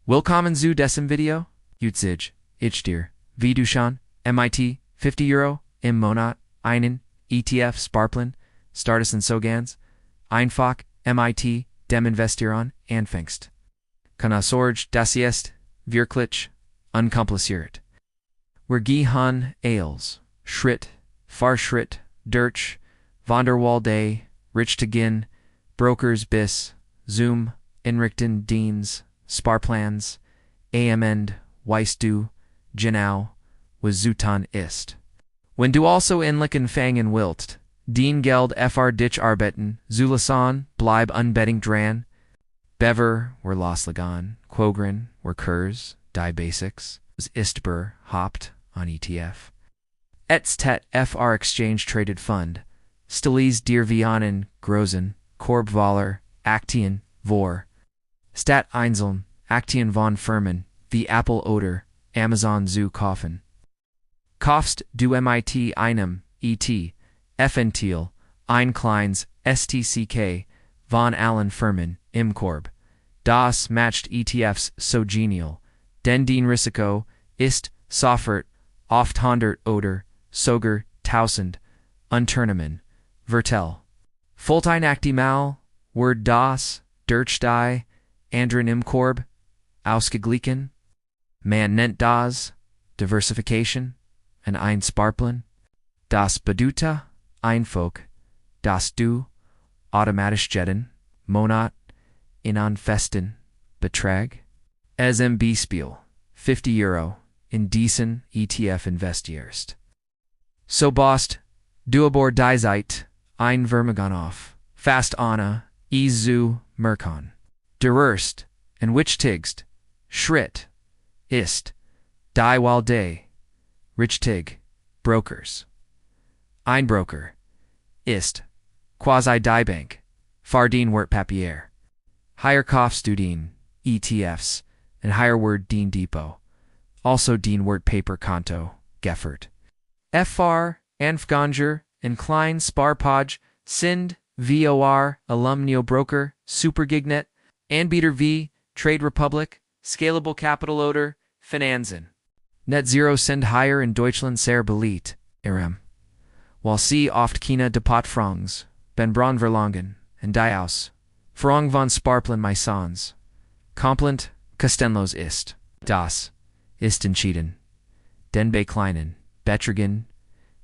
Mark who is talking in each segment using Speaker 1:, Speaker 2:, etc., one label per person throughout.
Speaker 1: Willkommen zu diesem Video. Utzig, ich dir, wie du schon, MIT, €50 im Monat, einen ETF Sparplan, starten so ganz, einfach, MIT, dem Investieren, anfängst. Keine Sorge, das ist, wirklich, unkompliziert. Wir gehen als, Schritt, Schritt, durch, Wanderwalde, Richtigen, Brokers bis, Zoom, Inrichten Dienst, Sparplans, Amend, weißt du, genau, was Zutan ist. Wenn du also inlichen fangen willst, den Geld dich arbeiten, zulassen, bleib unbedingt dran. Bever, were loslagan, Quogren, were Kurs, die Basics, Istber, hopped, on ETF. Tet FR Exchange Traded Fund, Stiles dir Vianen, Großen, Korbwaller, Aktien, Vor. Stat Einzeln, Aktien von Firmen, wie Apple oder Amazon zu kaufen. Kaufst du mit einem ETF ein kleines STCK von allen Firmen im Korb. Das macht ETFs so genial, denn den Risiko ist sofort oft 100 oder sogar 1000 Unternehmen vertel. Fultein actimal, word das, durch die anderen im Korb, ausgeglichen. Man nennt das Diversification, ein Sparplan. Das bedeutet einfach, dass du automatisch jeden Monat in einen festen Betrag, zum Beispiel €50 in diesen ETF investierst. So baust du aber die Zeit ein Vermögen auf, fast ohne zu merken. Der erste, en wichtigst, Schritt, ist, die Walde, richtig, Brokers. Ein Broker, ist, quasi die Bank, den Wertpapier. Higher kaufst du den ETFs, and higher word den Depot, also den Wertpapierkonto, Geffert. FR, Anfänger, en klein Sparpaj, sind, VOR, Alumnio Broker, Supergignet, Anbieter V, Trade Republic, Scalable Capital Oder, Finanzen. Net Zero sind higher in Deutschland sehr beliebt, While sie oft keine Depotfonds, ben Braun verlangen, und die aus, Frong von Sparplan meistens. Komplent, kostenlos ist. Das ist entschieden. Den bei kleinen Beträgen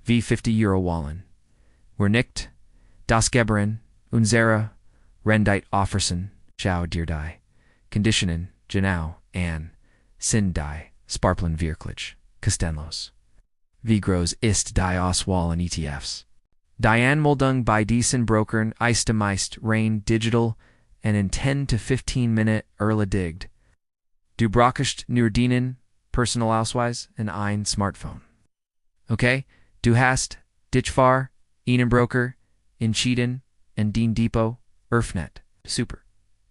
Speaker 1: wie €50 wallen. Wir nicht, das Geberen, unsere Rendite offersen, schau dir die Conditionen, genau, an, sind die Sparplan wirklich, kostenlos. Wie groß ist die Auswahl an ETFs? Die Anmeldung bei diesen Brokern ist meist rein digital und in 10 to 15 Minuten erledigt. Du brauchst nur deinen Personalausweis und ein Smartphone. Okay, du hast dich für einen Broker entschieden und den Depot öffnet. Super.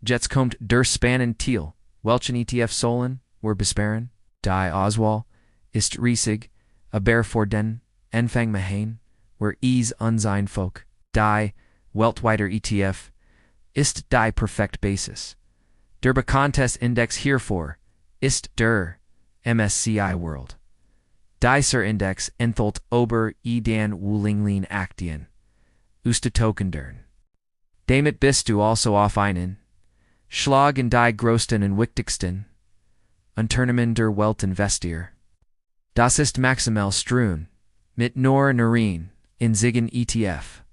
Speaker 1: Jetzt kommt der spannende Teil. Welchen ETF sollen wir besparen? Die Auswahl ist riesig, aber für den Anfang machen wir es unsein Volk. Die weltweiter ETF ist die perfekte Basis. Der bekannteste Index hierfür ist der MSCI World. Dieser Index enthält über den Wulinglin Aktien, Token. Damit bist du also auf einen Schlag in die größten und wichtigsten Unternehmen der Welt investier. Das ist maximal streuen, mit nur Narin, in Zigen ETF.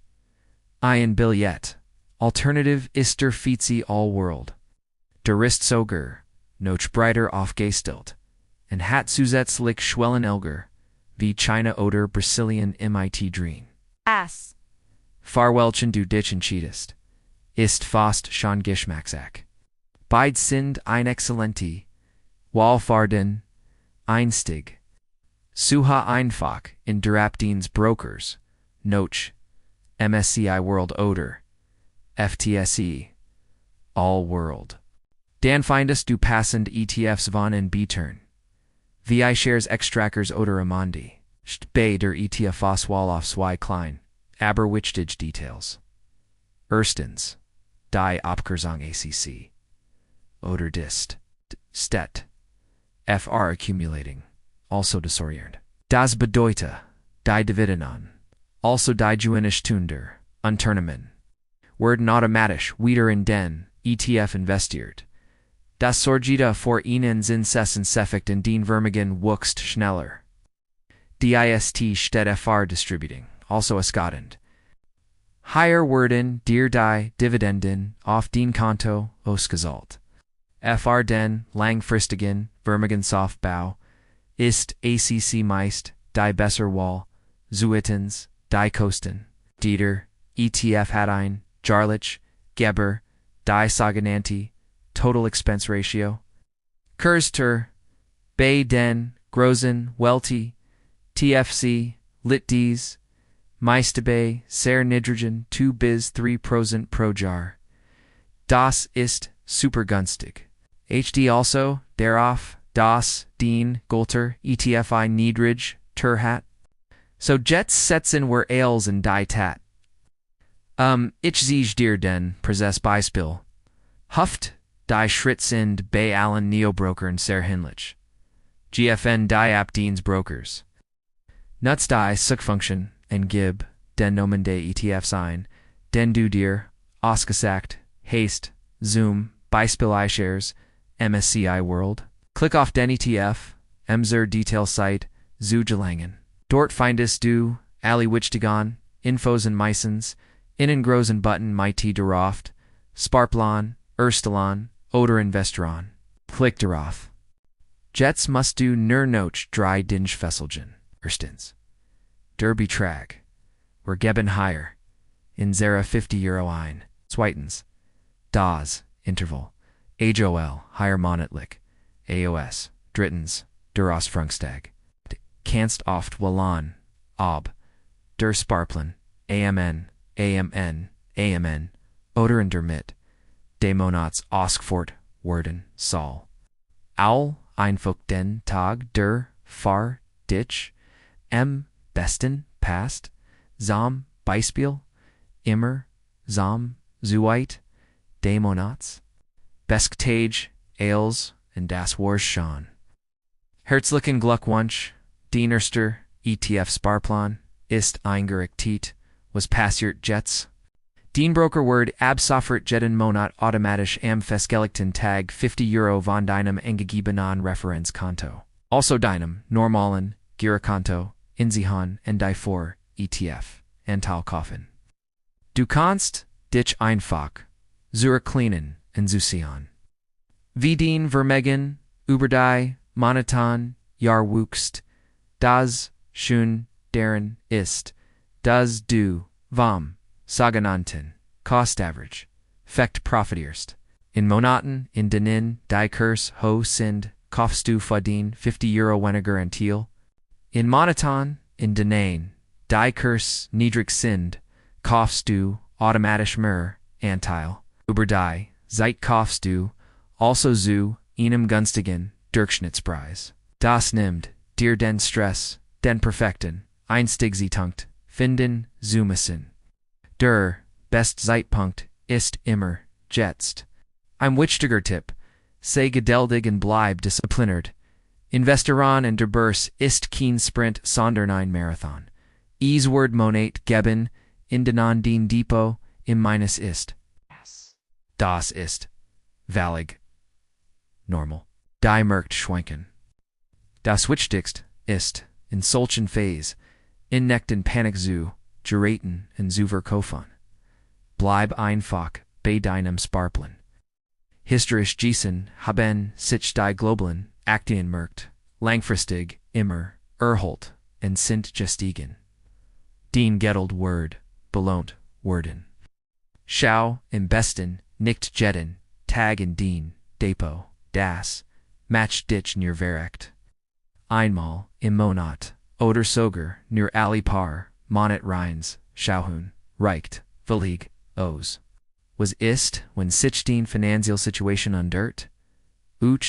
Speaker 1: Ein Billett. Alternative ist der FTSE All World. Der ist sogar, noch breiter aufgestellt, und hat zusätzlich Schwellen Elger, wie China oder Brasilien MIT Dreen.
Speaker 2: Ass.
Speaker 1: Farwelchen du dich entschiedest, ist fast schon Geschmackssache. Beide sind ein exzellente, wohlfahrenden Einstieg. Suha einfach in Derabdins Brokers, noch MSCI World oder FTSE All World. Dan findest du passend ETFs von en Betern. VI shares extrackers oder Amandi. Bei der ETF Auswahl auf zwei klein, aber wichtig Details. Erstens, die Abkürzung ACC. Oder DIST. Stet. FR accumulating, also disoriented. Das bedeutet, die Dividenden, also die Gewinnstunde, Unternehmen, werden automatisch wieder in den ETF investiert. Das sorgt für einen Zinseszinseffekt in den Vermögen wächst schneller. Die ist steht FR distributing, also escadend. Higher werden die Dividenden auf den Konto ausgezahlt. FR den langfristigen Vermögensaufbau ist ACC meist die besser Wahl, zuitens die Kosten. Dieter, ETF hat ein Jarlich, Geber, die sogenannte Total Expense Ratio. Kurzter, bei den großen Welti, TFC, lit dies, meiste bei sehr niedrigen 2 bis 3% pro Jahr. Das ist super günstig. HD also, darauf, das, den, Gulter, ETFI niedrig, hat. So Jets setzen were ales and die tat. Ich zeige dir den Prozess Beispiel. Huft, die Schritt sind bei allen Neobrokern sehr hinlich. GFN die Abdiensbrokers. Nuts die Suchfunktion en gib, den Nomen de ETFs ein, den du dir, ausgesagt, haste, Zoom, Beispiel iShares, MSCI World. Click auf den ETF, Emser Detail Site, zu gelangen. Dort findest du, alle wichtigen, Infos und meistens, innen großen Button mighty darauf, Sparplan, Erstellan, oder Investieren. Klick darauf. Jets musst du nur noch 3 Dinge fesseln. Erstens. Der Betrag. Wir geben higher. In zera €50 ein. Zweitens. Das, Interval. AOL, higher monatlich. AOS. Drittens. Der Ausfrungstag. Kannst oft wallan. Ob. Der Sparplan. AMN. Oder in der Mit. De Monats Ausfort werden soll. All einfach den Tag der dich besten passt, zum Beispiel immer zum Zuit de Monats, Bestage, Ales und das war's schon. Herzlichen Glückwunsch, den erster ETF Sparplan ist eingerichtet, was passiert jetzt. Den Broker wird ab sofort jeden Monat automatisch am festgelegten Tag €50 von deinem angegebenen Referenzkonto. Also deinem normalen Girokonto, Inzihan und die vor ETF Anteil kaufen. Du kannst dich einfach zurücklehnen und zusehen. Wie den Vermögen über die Monaten Jahr wuchst, das schon deren ist, dass du vom sogenannten Cost Average Fekt profitierst. In Monaten, in denen die Kurs ho sind, kaufst du für den €50 weniger Anteil. In Monaten, in denen die Kurs niedrig sind, kaufst du automatisch mehr Anteil. Über die Zeit kaufst du also zu einem günstigen Durchschnittspreis. Das nimmt dir den Stress, den perfekten Einstiegszeitpunkt finden zu müssen. Der beste Zeitpunkt ist immer jetzt. Ein wichtiger Tipp: sei geduldig und bleib diszipliniert. Investieren in der Börse ist kein Sprint, sondern ein Marathon. Es wird Monat geben, in denen den Depot im Minus ist. Das ist völlig normal. Die Märkte schwanken. Das Wichtigste ist, in solchen Phase, nicht in Panik zu geraten und zu verkaufen. Bleib einfach bei deinem Sparplan. Historisch gesehen haben sich die globalen Aktienmärkte langfristig immer erholt und sind gestiegen. Den Geld wird belohnt worden. Schau im besten nicht jeden Tag in den Depot, das matcht dich nur verrecht. Einmal im Monat oder sogar nur alle paar Monat reins schauen reicht völlig aus. Was ist, wenn sich die Finanzielle Situation ändert?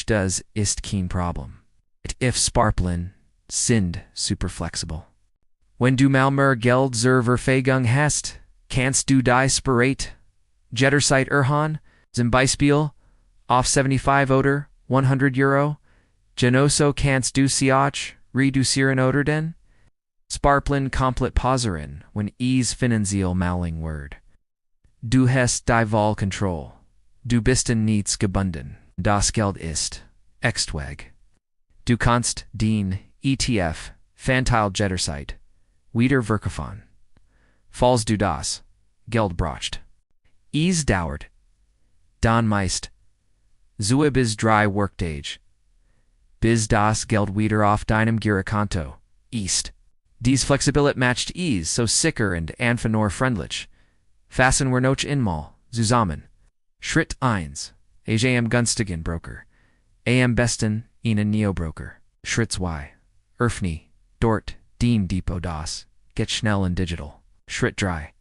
Speaker 1: Das ist kein Problem. ETF Sparplan sind super flexibel. Wenn du mal mehr Geld zur Verfügung hast, kannst du die Sparrate jederzeit erhöhen, zum Beispiel auf 75 oder €100, Genoso kannst du sich reduzieren oder den Sparplan komplett pausieren, wenn es finanziell maling wird. Du hast die Wahlkontrolle. Du bist in nichts gebunden. Das Geld ist Extweg. Du kannst den ETF Fanteil jederzeit wieder verkaufen. Falls du das Geld brauchst. Es dauert dann meist zwei bis drei Worktage, bis das Geld wieder auf deinem Girokonto ist. Dies Flexibilität macht es so sicher und anfängerfreundlich. Fassen wir noch einmal zusammen. Schritt 1. Am günstigen Broker. Am besten einen Neo-Broker. Schritt 2. Öffne dort den Depot das. Get schnell und digital. Schritt 3.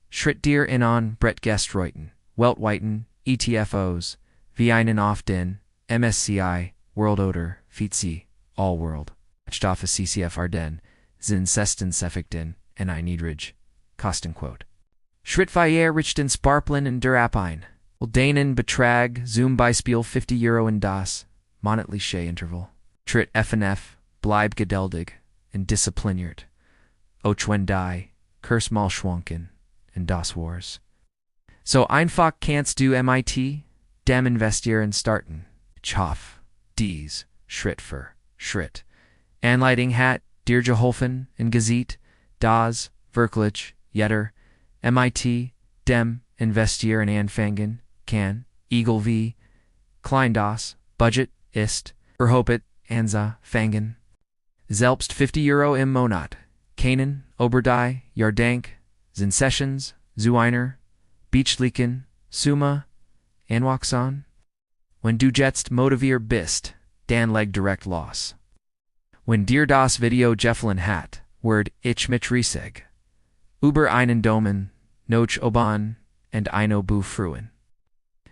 Speaker 1: Schritt dir in an Brett Gestreuten. Weltweiten ETFs. Wie einen auf den MSCI World oder FTSE All World. Stoffe CCF Arden. Sind Seffichten en ein niedrig Kostenquote. Schritt 4 richten Sparplan und der App ein. Deinen Betrag zum Beispiel €50 in das monatliche Interval. Schritt FNF bleib geduldig und diszipliniert. Auch wenn die Kurs mal schwanken in das Wars. So einfach kannst du mit dem Investieren starten. Ich hoffe, dies Schritt für Schritt Anleitung hat dir geholfen und gesehen, das wirklich jeder mit dem Investieren anfangen kann, egal wie klein das Budget ist, erhobet anza fangen. Selbst €50 im Monat, keinen Oberdei, Jahrdank, sind Sessions, zu einer beachlichen Summe anwachsen. Wenn du jetzt motiviert bist, dann leg direkt los. Wenn dir das Video gefallen hat, werd ich mich riesig über einen Daumen nach oben und eine Buch freuen.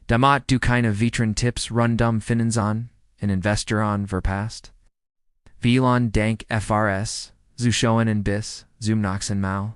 Speaker 1: Damit du keine weiteren Tipps rundum Finanzen und Investieren verpasst. Vielen Dank FRS, zu schauen und bis zum nächsten Mal.